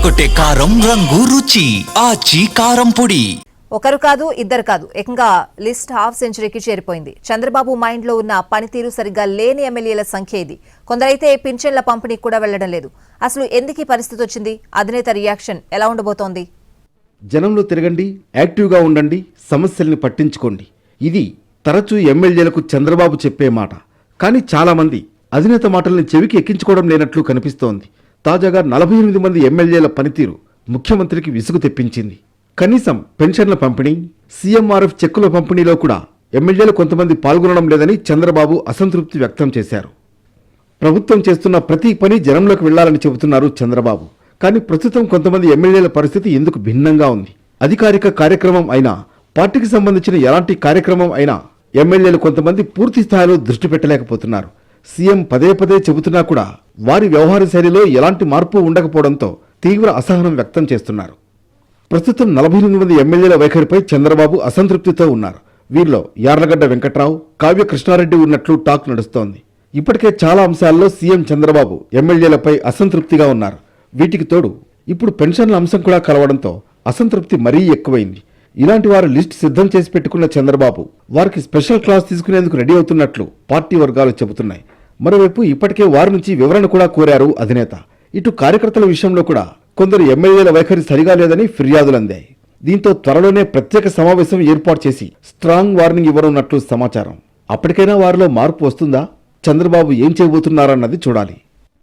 అదరగొట్టే కారం రంగు రుచి ఆచి కారం పొడి. ఒకరు కాదు ఇద్దరు కాదు ఏకంగా లిస్ట్ హాఫ్ సెంచరీకి చేరిపోయింది. చంద్రబాబు మైండ్ లో ఉన్న పనితీరు సరిగ్గా లేని ఎమ్మెల్యేల సంఖ్య ఇది. కొందరైతే పింఛన్ల పంపిణీ కూడా వెళ్లడం లేదు. అసలు ఎందుకు పరిస్థితి వచ్చింది? అధినేత రియాక్షన్ ఎలా ఉండబోతోంది? జనంలో తిరగండి, యాక్టివ్గా ఉండండి, సమస్యల్ని పట్టించుకోండి. ఇది తరచూ ఎమ్మెల్యేలకు చంద్రబాబు చెప్పే మాట. కానీ చాలామంది అధినేత మాటల్ని చెవికి ఎక్కించుకోవడం లేనట్లు కనిపిస్తోంది. తాజాగా 48 మంది ఎమ్మెల్యేల పనితీరు ముఖ్యమంత్రికి విసుగు తెప్పించింది. కనీసం పెన్షన్ల పంపిణీ, సీఎంఆర్ఎఫ్ చెక్కుల పంపిణీలో కూడా ఎమ్మెల్యేలు కొంతమంది పాల్గొనడం లేదని చంద్రబాబు అసంతృప్తి వ్యక్తం చేశారు. ప్రభుత్వం చేస్తున్న ప్రతి పని జనంలోకి వెళ్లాలని చెబుతున్నారు చంద్రబాబు. కానీ ప్రస్తుతం కొంతమంది ఎమ్మెల్యేల పరిస్థితి ఎందుకు భిన్నంగా ఉంది? అధికారిక కార్యక్రమం అయినా, పార్టీకి సంబంధించిన ఎలాంటి కార్యక్రమం అయినా ఎమ్మెల్యేలు కొంతమంది పూర్తి స్థాయిలో దృష్టి పెట్టలేకపోతున్నారు. సీఎం పదే పదే చెబుతున్నా కూడా వారి వ్యవహార శైలిలో ఎలాంటి మార్పు ఉండకపోవడంతో తీవ్ర అసహనం వ్యక్తం చేస్తున్నారు. ప్రస్తుతం 48 మంది ఎమ్మెల్యేల వైఖరిపై చంద్రబాబు అసంతృప్తితో ఉన్నారు. వీరిలో యార్లగడ్డ వెంకట్రావు, కావ్య కృష్ణారెడ్డి ఉన్నట్లు టాక్ నడుస్తోంది. ఇప్పటికే చాలా అంశాల్లో సీఎం చంద్రబాబు ఎమ్మెల్యేలపై అసంతృప్తిగా ఉన్నారు. వీటికి తోడు ఇప్పుడు పెన్షన్ల అంశం కూడా కలవడంతో అసంతృప్తి మరీ ఎక్కువైంది. ఇలాంటి వారు లిస్ట్ సిద్ధం చేసి పెట్టుకున్న చంద్రబాబు వారికి స్పెషల్ క్లాస్ తీసుకునేందుకు రెడీ అవుతున్నట్లు పార్టీ వర్గాలు చెబుతున్నాయి. మరోవైపు ఇప్పటికే వారి నుంచి వివరణ కూడా కోరారు అధినేత. ఇటు కార్యకర్తల విషయంలో కూడా కొందరు ఎమ్మెల్యేల వైఖరి సరిగా లేదని ఫిర్యాదులు అందాయి. దీంతో త్వరలోనే ప్రత్యేక సమావేశం ఏర్పాటు చేసి స్ట్రాంగ్ వార్నింగ్ ఇవ్వనున్నట్లు సమాచారం. అప్పటికైనా వారిలో మార్పు వస్తుందా? చంద్రబాబు ఏం చేయబోతున్నారన్నది చూడాలి.